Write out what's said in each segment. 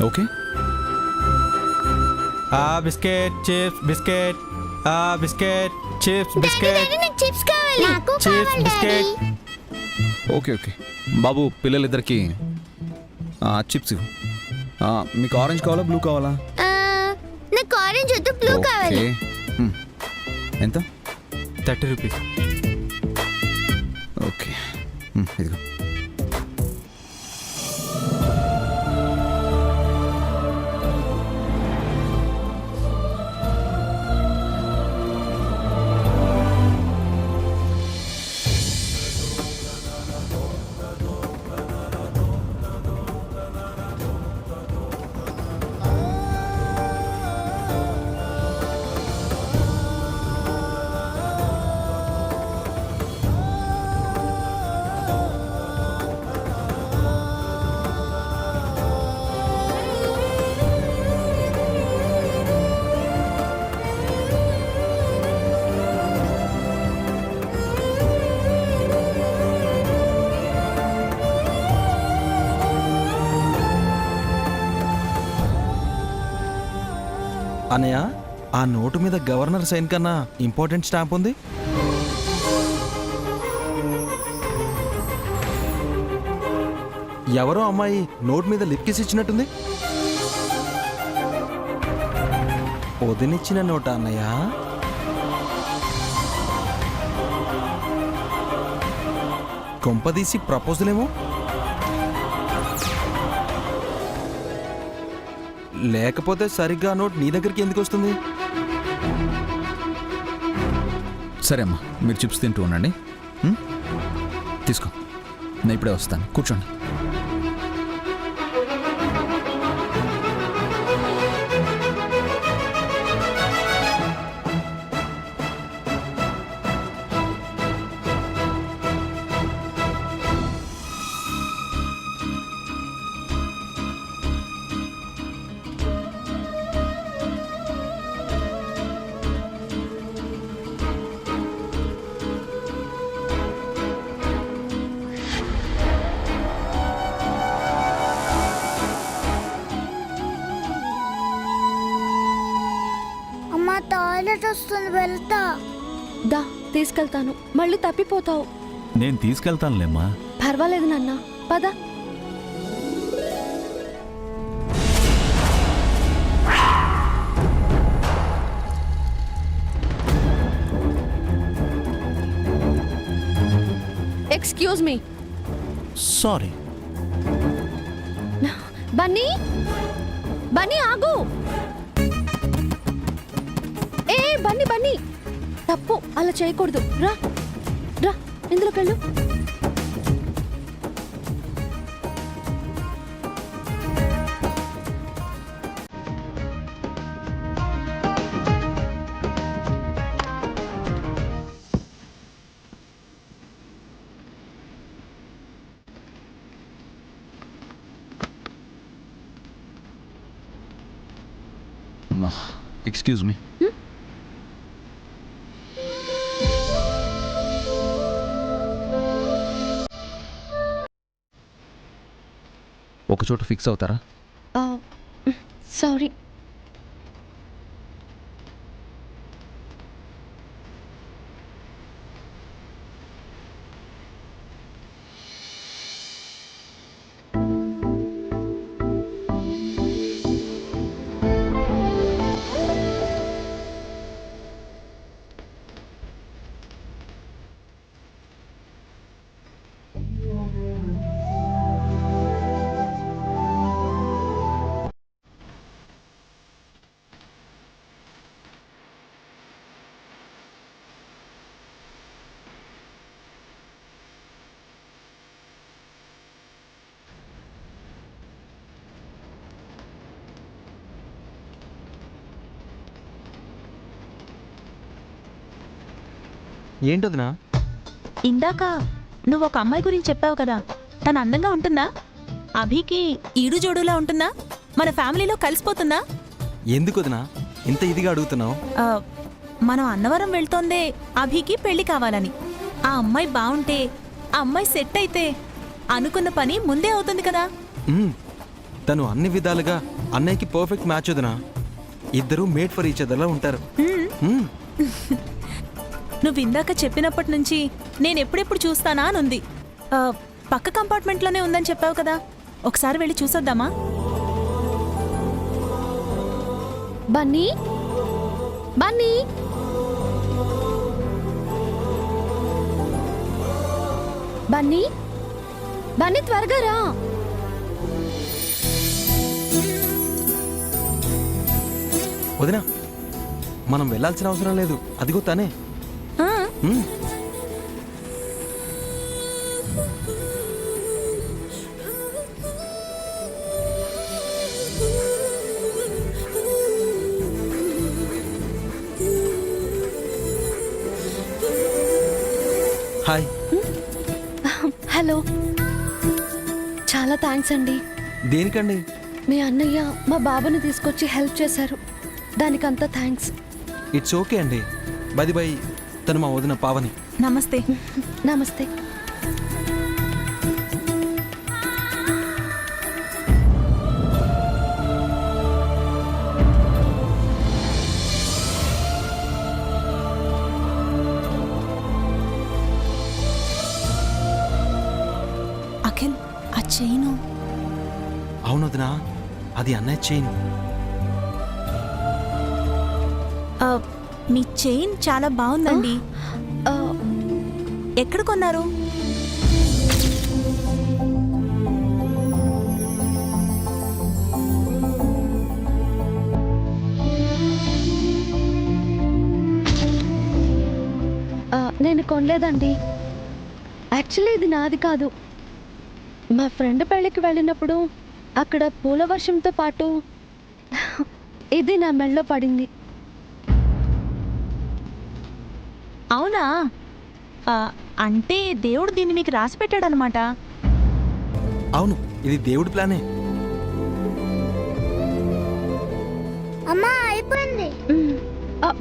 Okay. Biscuit chips biscuit biscuit chips biscuit chips కావాలి. నాకు chips కావాలి బిస్కెట్. డాడీ. ఓకే ఓకే బాబు, పిల్లలిద్దరికి chips ఇవ్వు. మీకు ఆరెంజ్ కావాలా బ్లూ కావాలా? నాకు ఆరెంజ్ వద్దు, బ్లూ కావాలి. ఓకే. ఎంత? 30 రూపీస్. ఓకే, ఇదిగో. అన్నయ్య, ఆ నోటు మీద గవర్నర్ సైన్ కన్నా ఇంపార్టెంట్ స్టాంప్ ఉంది. ఎవరో అమ్మాయి నోట్ మీద లిప్ కిస్ ఇచ్చినట్టుంది. వదినిచ్చిన నోట అన్నయ్య? కొంపదీసి ప్రపోజల్ ఏమో? లేకపోతే సరిగ్గా నోట్ నీ దగ్గరికి ఎందుకు వస్తుంది? సరే అమ్మా, మీరు చిప్స్ తింటూ ఉండండి. తీసుకో, నేను ఇప్పుడే వస్తాను, కూర్చోండి. అమ్మా, టాయిలెట్ వస్తుంది, వెళ్తా. దా, తీసుకెళ్తాను. మళ్ళీ తప్పిపోతావు. నేను తీసుకెళ్తానులేమ్మా. పర్వాలేదు నాన్న, పద. Excuse me. Sorry. Bunny, Bunny ఆగు. ఏ బన్నీ, బన్నీ, తప్పు, అలా చేయకూడదు. రా రా, ఇందులోకి వెళ్ళు. Excuse me. ఒక చోట ఫిక్స్ అవుతారా? సారీ. ఏంటదినా? ఇందాక నువ్వు ఒక అమ్మాయి గురించి చెప్పావు కదా, తను అందంగా ఉంటుందా? అభికి ఈడు జోడులా ఉంటుందా? మన ఫ్యామిలీలో కలిసిపోతుందా? ఎందుకు వదినా ఇంత ఇదిగా అడుగుతున్నావు? మనం అన్నవరం వెళ్తోందే అభికి పెళ్లి కావాలని. ఆ అమ్మాయి బాగుంటే, ఆ అమ్మాయి సెట్ అయితే అనుకున్న పని ముందే అవుతుంది కదా. తను అన్ని విధాలుగా అన్నయ్యకి పర్ఫెక్ట్ మ్యాచ్ వదినా. ఇద్దరు మేడ్ ఫర్ ఈచ్ అదర్లా ఉంటారు. మ్మ్. నువ్వు ఇందాక చెప్పినప్పటి నుంచి నేను ఎప్పుడెప్పుడు చూస్తానా అని ఉంది. పక్క కంపార్ట్మెంట్లోనే ఉందని చెప్పావు కదా, ఒకసారి వెళ్ళి చూసొద్దామా? బన్నీ బన్నీ బన్నీ బన్నీ త్వరగా రా. వదినా మనం వెళ్ళాల్సిన అవసరం లేదు, అదిగో తనే. ఆ, మ్మ్. హాయ్. హలో, చాలా థ్యాంక్స్ అండి. దేనికండి? మీ అన్నయ్య మా బాబుని తీసుకొచ్చి హెల్ప్ చేశారు, దానికంతా థ్యాంక్స్. ఇట్స్ ఓకే అండి. బై తను మా వదిన పావని. నమస్తే. నమస్తే. అఖిల్, ఆ చైను. అవును వదినా, అది అన్నయ్య చైన్. ఆ, మీ చైన్ చాలా బాగుందండి. ఆ, ఎక్కడ కొన్నారు? నేను కొనలేదండి. యాక్చువల్లీ ఇది నాది కాదు. మా ఫ్రెండ్ పెళ్ళికి వెళ్ళినప్పుడు అక్కడ పూల వర్షంతో పాటు ఇది నా మెళ్ళలో పడింది. అవునా? అంటే దేవుడు దీన్ని మీకు రాసి పెట్టాడనమాట. అవును, ఇది దేవుడి ప్లానే. అమ్మా అయిపోయింది.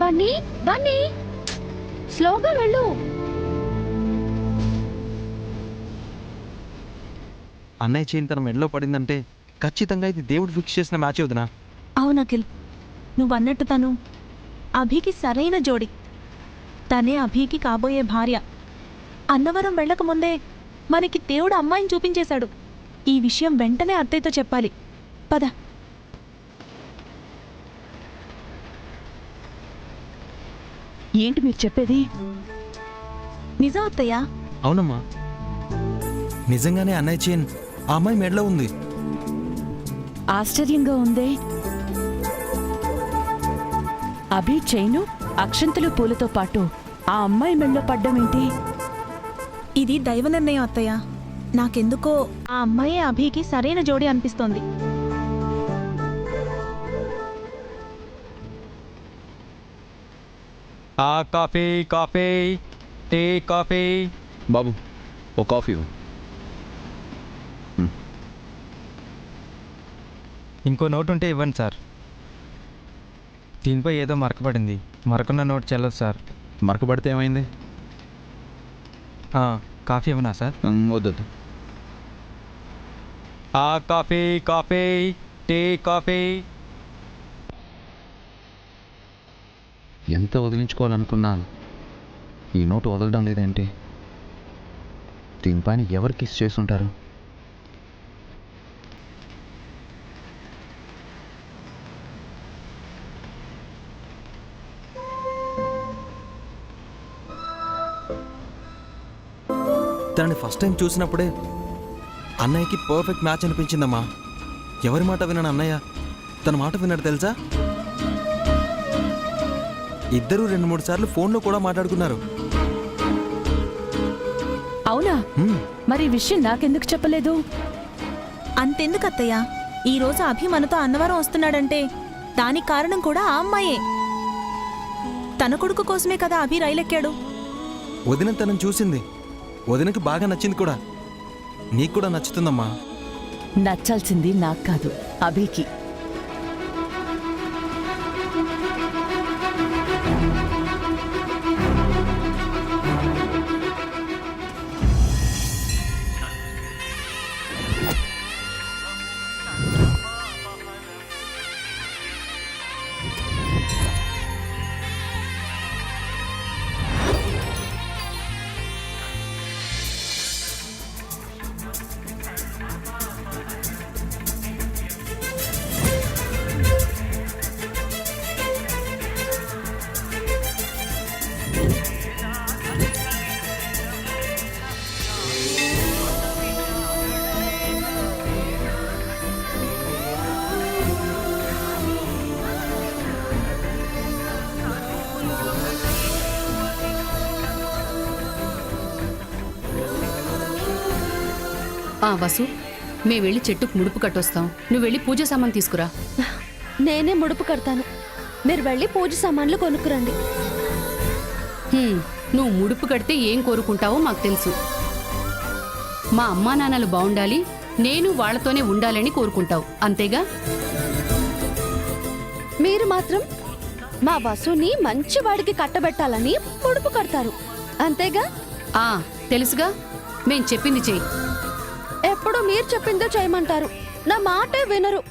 బన్నీ బన్నీ స్లోగా వెళ్ళు. అన్నయ్య చైన్ తన మెడలో పడిందంటే ఖచ్చితంగా ఇది దేవుడు ఫిక్స్ చేసిన మ్యాచ్ వదినా. అవును అఖిల్, నువ్వు అన్నట్టు తను అభికి సరైన జోడి. తనే అభికి కాబోయే భార్య. అన్నవరం వెళ్ళకముందే మనకి దేవుడు అమ్మాయిని చూపించేశాడు. ఈ విషయం వెంటనే అత్తయ్యతో చెప్పాలి. పద. ఏంటి మీరు చెప్పేది? నిజం అత్తయ్య. అవునమ్మా, నిజంగానే అన్నయ్య చైన్ ఆ అమ్మాయి మెడలో ఉంది. ఆశ్చర్యంగా ఉందే. అభి చైను అక్షంతలు పూలతో పాటు ఆ అమ్మాయి మెళ్ళో పడ్డం ఏంటి? ఇది దైవ నిర్ణయం అత్తయ్య. నాకెందుకో ఆ అమ్మాయే అభికి సరైన జోడి అనిపిస్తోంది. Coffee coffee tea coffee. బాబు, ఓ కాఫీ ఇవ్వు. ఇంకో నోట్ ఉంటే ఇవ్వండి సార్. దీనిపై ఏదో మరకబడింది. మరకున్న నోట్ చెల్లదు సార్. మరకబడితే ఏమైంది? కాఫీ ఇవ్వనా సార్? వద్దొద్దు. Coffee coffee tea coffee. ఎంత వదిలించుకోవాలనుకున్నాను, ఈ నోటు వదలడం లేదేంటి? దీనిపైన ఎవరు కిస్ చేసుంటారు? తనని ఫస్ట్ టైం చూసినప్పుడే అన్నయ్యకి పర్ఫెక్ట్ మ్యాచ్ అనిపించిందమ్మా. ఎవరి మాట విన్నాను అన్నయ్య తన మాట విన్నాడు తెలుసా? ఇద్దరు 2-3 సార్లు ఫోన్లో కూడా మాట్లాడుకున్నారు. అవునా? మరి ఈ విషయం నాకెందుకు చెప్పలేదు? అంతెందుకు అత్తయ్య, ఈరోజు అభి మనతో అన్నవరం వస్తున్నాడంటే దానికి కారణం కూడా ఆ అమ్మాయే. తన కొడుకు కోసమే కదా అభి రైలెక్కాడు. వదిన తనని చూసింది, వదినకి బాగా నచ్చింది కూడా. నీకు కూడా నచ్చుతుందమ్మా. నచ్చాల్సింది నాకు కాదు, అభికి. వసు మేము వెళ్ళి చెట్టుకు ముడుపు కట్టొస్తాం, నువ్వు వెళ్ళి పూజ సామాన్ తీసుకురా. నేనే ముడుపు కడతాను, మీరు వెళ్ళి పూజ సామాన్లు కొనుక్కురండి. నువ్వు ముడుపు కడితే ఏం కోరుకుంటావో మాకు తెలుసు. మా అమ్మా నాన్నలు బాగుండాలి, నేను వాళ్లతోనే ఉండాలని కోరుకుంటావు, అంతేగా? మీరు మాత్రం మా వసుని మంచి వాడికి కట్టబెట్టాలని ముడుపు కడతారు, అంతేగా? తెలుసుగా, మేం చెప్పింది చెయ్యి. ఎప్పుడు మీరు చెప్పిందో చేయమంటారు, నా మాటే వినరు.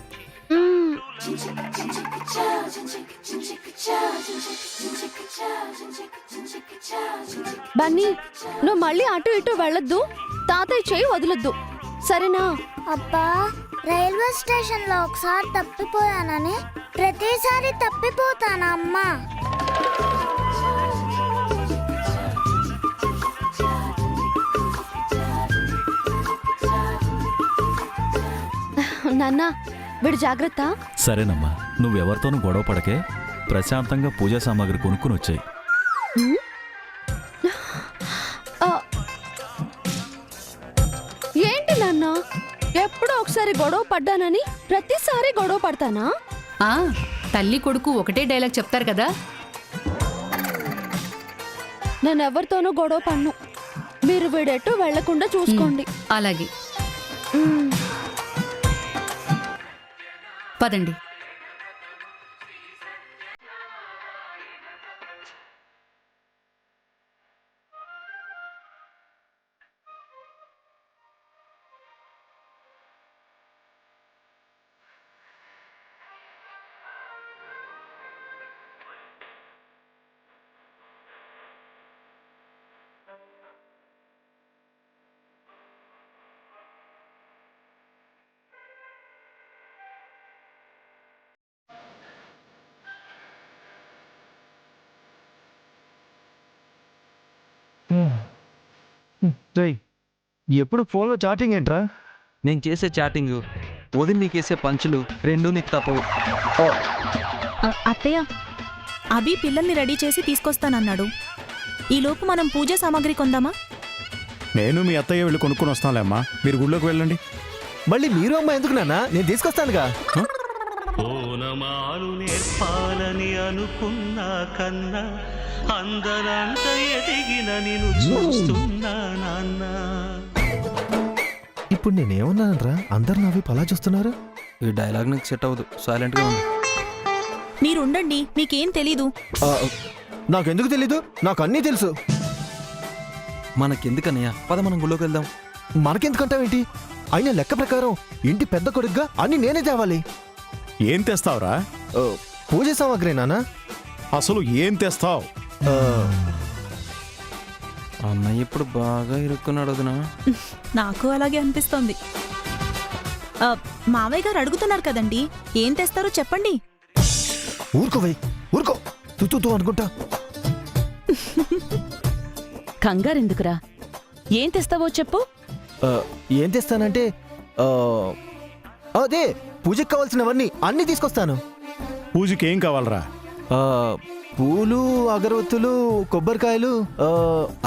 బన్నీ, నువ్వు మళ్ళీ అటు ఇటు వెళ్ళొద్దు, తాతయ్య చేయి వదలొద్దు, సరేనా? అబ్బా, రైల్వే స్టేషన్ లో ఒకసారి తప్పిపోయానని ప్రతిసారి తప్పిపోతానా అమ్మా? నాన్న, వీడు జాగ్రత్త. సరేనమ్మా, నువ్వెవరితోనూ గొడవ పడకే, ప్రశాంతంగా పూజా సామాగ్రి కొనుక్కుని వచ్చాయి. ఏంటి నాన్న, ఎప్పుడో ఒకసారి గొడవ పడ్డానని ప్రతిసారి గొడవ పడతానా? తల్లి కొడుకు ఒకటే డైలాగ్ చెప్తారు కదా. నేను ఎవరితోనూ గొడవ పడ్ను, మీరు వీడెట్టు వెళ్లకుండా చూసుకోండి. అలాగే, పదండి. ఎప్పుడు ఫోన్లో చాటింగ్ ఏంట్రా? నేను చేసే చాటింగ్, వదిలి నీకేసే పంచులు రెండూ నీకు తప్పవు. అత్తయ్య, అభి పిల్లల్ని రెడీ చేసి తీసుకొస్తానన్నాడు. ఈలోపు మనం పూజ సామాగ్రి కొందామా? నేను మీ అత్తయ్య వెళ్ళి కొనుక్కొని వస్తానులేమ్మా, మీరు గుళ్ళోకి వెళ్ళండి. మళ్ళీ మీరు అమ్మ ఎందుకు నాన్న, నేను తీసుకొస్తానుగా. ఓనమాలు నేర్పాలని అనుకున్నా కన్నా అందరంత ఎదిగిన నిన్ను చూస్తున్నా నాన్న. ఇప్పుడు నేనేమన్నానరా, అందరు నవ్వి పలా చూస్తున్నారు. ఈ డైలాగ్ నాకు సెట్ అవ్వదు, సైలెంట్గా ఉంది. మీరుండండి, మీకేం తెలీదు. నాకెందుకు తెలీదు, నాకు అన్నీ తెలుసు. మనకెందుకన్నయ్య, పద మనం గుళ్ళోకి వెళ్దాం. మనకెందుకంటావేంటి? అయినా లెక్క ప్రకారం ఇంటి పెద్ద కొడుగ్గా అన్ని నేనే తేవాలి. ఏం తెస్తావురా? పూజ సామాగ్రి నాన్న. అసలు ఏం తెస్తావు? అన్నయ్య ఇప్పుడు బాగా ఇరుక్కున్నాడు వదినా. నాకు అలాగే అనిపిస్తోంది. మావయ్య గారు అడుగుతున్నారు కదండి, ఏం తెస్తారో చెప్పండి. ఊరుకోవై, ఊరుకో, తూ అనుకుంటా. కంగారెందుకురా, ఏం తెస్తావో చెప్పు. ఏం తెస్తానంటే అదే పూజకి కావాల్సినవన్నీ అన్నీ తీసుకొస్తాను. పూజకి ఏం కావాలరా? పూలు, అగరవత్తులు, కొబ్బరికాయలు.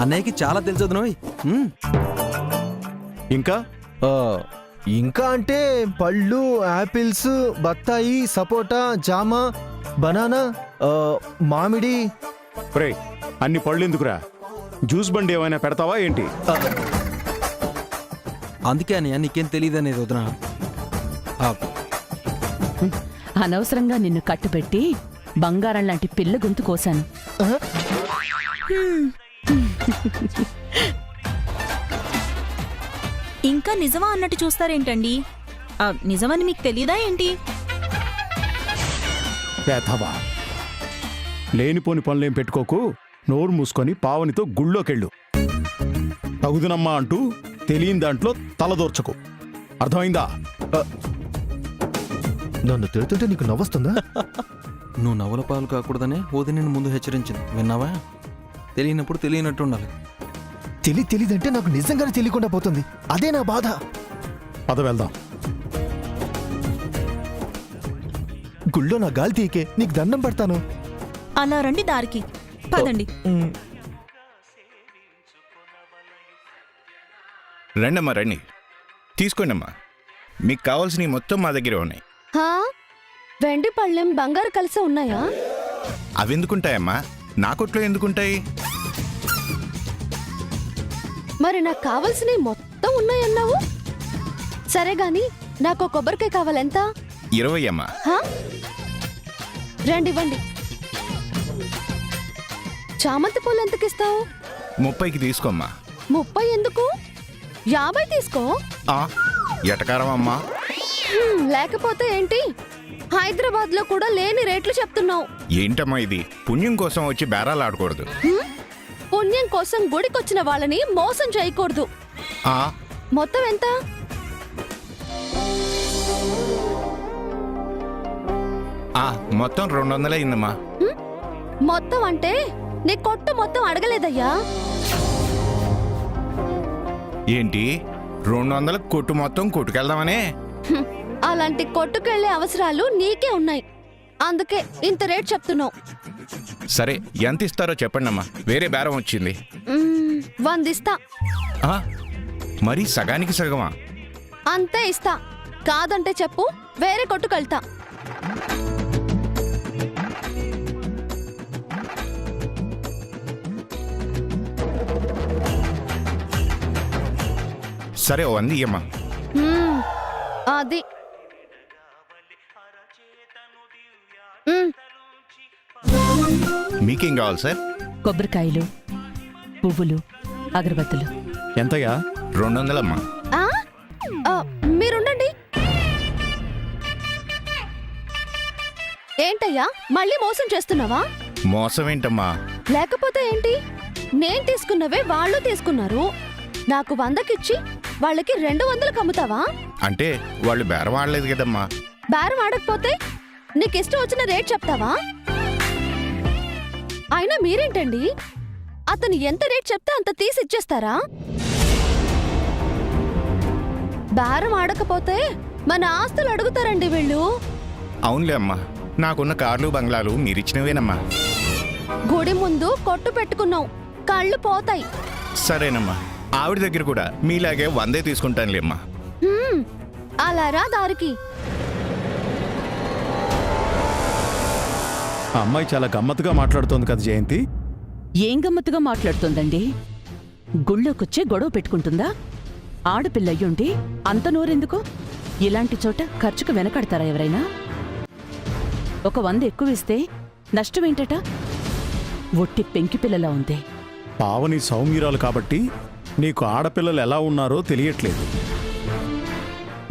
అన్నయ్యకి చాలా తెలుసు వదినోయ్. ఇంకా ఇంకా అంటే పళ్ళు, యాపిల్స్, బత్తాయి, సపోటా, జామ, బనానా, మామిడి. రే, అన్ని పళ్ళు ఎందుకురా? జ్యూస్ బండి ఏమైనా పెడతావా ఏంటి? అందుకే అన్నయ్య నీకేం తెలియదు అనేది వదినా. అనవసరంగా నిన్ను కట్టుబెట్టి బంగారం లాంటి పిల్ల గొంతు కోసాను. ఇంకా నిజమా అన్నట్టు చూస్తారేంటండి? నిజమని మీకు తెలీదా ఏంటి? పేతవా, లేనిపోని పనులేం పెట్టుకోకు, నోరు మూసుకొని పావనితో గుళ్ళోకెళ్ళు. తగుదునమ్మా అంటూ తెలియని దాంట్లో తలదోర్చకు, అర్థమైందా? నన్ను తిడుతుంటే నీకు నవ్వొస్తుందా? నువ్వు నవ్వుల పాలు కాకూడదనే ఓది నేను ముందు హెచ్చరించింది, విన్నావా? తెలియనప్పుడు తెలియనట్టు ఉండాలి. తెలీదంటే నాకు నిజంగానే తెలియకుండా పోతుంది, అదే నా బాధ. పద వెళ్దాం. గుళ్ళో నా గాలి తీకే నీకు దండం పడతాను. అలా రండి, దారికి పదండి. రండమ్మా రండి. తీసుకోండి అమ్మా, మీకు కావాల్సినవి మొత్తం మా దగ్గర ఉన్నాయి. హా? వెండి పళ్ళెం బంగారు కలిసి ఉన్నాయా? అవి ఎందుకుంటాయమ్మా, నా కొట్లో ఎందుకుంటాయి? మరి నాకు కావాల్సినవి మొత్తం ఉన్నాయన్నావు. సరే గాని నాకు కొబ్బరికాయ కావాలెంత? 20 అమ్మా. హా? రండి ఇవ్వండి. చామంతి పూలు ఎంతకిస్తావు? 30కి తీసుకోమ్మా. 30 ఎందుకు? 50 తీసుకో. ఎటకారం అమ్మా. లేకపోతే ఏంటి, హైదరాబాద్ లో కూడా లేని రేట్లు చెప్తున్నావు. ఏంటమ్మా ఇది, పుణ్యం కోసం వచ్చి బేరాలు ఆడకూడదు. పుణ్యం కోసం గుడికొచ్చిన వాళ్ళని మోసం చేయకూడదు. మొత్తం ఎంత? మొత్తం 200 అయిందమ్మా. మొత్తం అంటే నీ కొట్టు మొత్తం అడగలేదయ్యా. ఏంటి 200 కొట్టు మొత్తం కొట్టుకెళ్దామనే? అలాంటి కొట్టుకెళ్లే అవసరాలు నీకే ఉన్నాయి, అందుకే ఇంత రేట్ చెప్తున్నావు. సరే ఎంత ఇస్తారో చెప్పండి అమ్మా, వేరే బేరం వచ్చింది. 100 ఇస్తా. మరి సగానికి సగమా? అంతే ఇస్తా, కాదంటే చెప్పు, వేరే కొట్టుకెళ్తా. సరే 100 ఇయ్యమ్మా. అది మీకేం కావాలి సార్? కొబ్బరికాయలు, పువ్వులు, అగరబత్తులు. ఎంతయ్యా? 200 అమ్మా. మీరుండండి. ఏంటయ్యా మళ్ళీ మోసం చేస్తున్నావా? మోసం ఏంటమ్మా? లేకపోతే ఏంటి, నేను తీసుకున్నవే వాళ్ళు తీసుకున్నారు, నాకు 100కిచ్చి వాళ్ళకి 200కి అమ్ముతావా? అంటే వాళ్ళు బేరం ఆడలేదు కదమ్మా. బేరం ఆడకపోతే నీకిష్టం వచ్చిన రేట్ చెప్తావా? అయినా మీరేంటండి, అతను ఎంత రేట్ చెప్తే అంత తీసి ఇచ్చేస్తారా? బేరం ఆడకపోతే మన ఆస్తులు అడుగుతారండి వీళ్ళు. అవునులే అమ్మా, నాకున్న కార్లు బంగ్లాలు మీరిచ్చినవేనమ్మా. గుడి ముందు కొట్టు పెట్టుకున్నావు, కళ్ళు పోతాయి. సరేనమ్మా, ఆవిడ దగ్గర కూడా మీలాగే 100 తీసుకుంటానులే అమ్మా. అలా రా దారికి. ఆ అమ్మాయి చాలా గమ్మత్తుగా మాట్లాడుతోంది కదా జయంతి. ఏం గమ్మత్తుగా మాట్లాడుతోందండి? గుళ్ళోకొచ్చే గొడవ పెట్టుకుంటుందా? ఆడపిల్ల అయ్యుండి అంత నోరెందుకు? ఇలాంటి చోట ఖర్చుకు వెనకడతారా ఎవరైనా? ఒక 100 ఎక్కువిస్తే నష్టమేంటట? ఒట్టి పెంకిపిల్లలా ఉంది. పావని సౌమ్యురాలు కాబట్టి నీకు ఆడపిల్లలు ఎలా ఉన్నారో తెలియట్లేదు.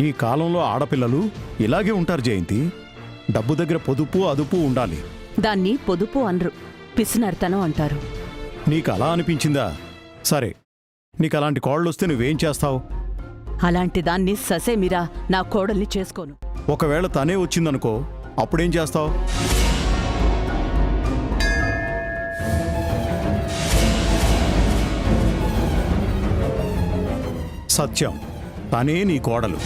ఈ కాలంలో ఆడపిల్లలు ఇలాగే ఉంటారు జయంతి. డబ్బు దగ్గర పొదుపు అదుపు ఉండాలి. దాన్ని పొదుపు అనరు, పిసినర్తనం అంటారు. నీకు అలా అనిపించిందా? సరే, నీకు అలాంటి కోళ్ళొస్తే నువ్వేం చేస్తావు? అలాంటి దాన్ని ససేమిరా నా కోడల్ని చేసుకోను. ఒకవేళ తనే వచ్చిందనుకో, అప్పుడేం చేస్తావు? సత్యం, తనే నీ కోడలు.